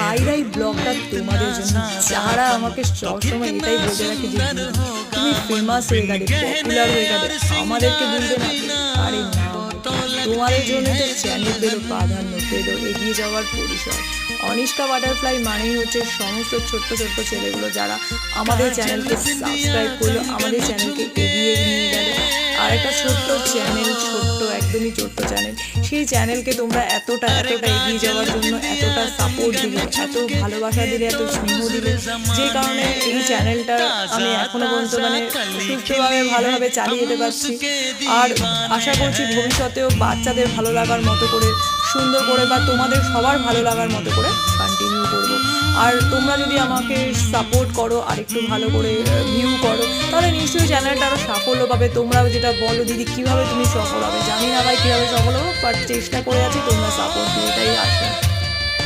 ভাইরাই ব্লগটা তোমাদের জন্য, যারা আমাকে সবসময় এটাই বলতে রাখে যে তুমি ফেমাস হয়ে গেলে, পপুলার হয়ে গেলে, আমাদেরকে বলবে না। আরে না, তোমাদের জন্য তো চ্যানেল পেলো, প্রাধান্য পেলো, এগিয়ে যাওয়ার পরিসর। অনিষ্কা বাটারফ্লাই মানেই হচ্ছে সমস্ত ছোট্ট ছোট্ট ছেলেগুলো যারা আমাদের চ্যানেলকে সাবস্ক্রাইব করলো, আমাদের চ্যানেলকে এগিয়ে নিয়ে গেল। আর একটা ছোট্ট চ্যানেল, ছোট্ট একদমই ছোট্ট চ্যানেল, সেই চ্যানেলকে তোমরা এতটা এগিয়ে যাওয়ার জন্য এতটা সাপোর্ট দিলে, এত ভালোবাসা দিলে, এত স্নেহ দিলে, যে কারণে এই চ্যানেলটা আমি এখনো পর্যন্ত মানে সুস্থভাবে ভালোভাবে চালিয়ে যেতে পারছি। আর আশা করছি ভবিষ্যতেও বাচ্চাদের ভালো লাগার মতো করে, সুন্দর করে, বা তোমাদের সবার ভালো লাগার মতো করে কন্টিনিউ করবো। আর তোমরা যদি আমাকে সাপোর্ট করো আর একটু ভালো করে ভিউ করো, তাহলে নিশ্চয়ই চ্যানেলটা আরও সাফল্য পাবে। তোমরাও যেটা বলো দিদি কীভাবে তুমি সফল হবে, জানি না ভাই কীভাবে সফল হবো, বাট চেষ্টা করে আছি, তোমরা সাপোর্ট দিও, এটাই আশা।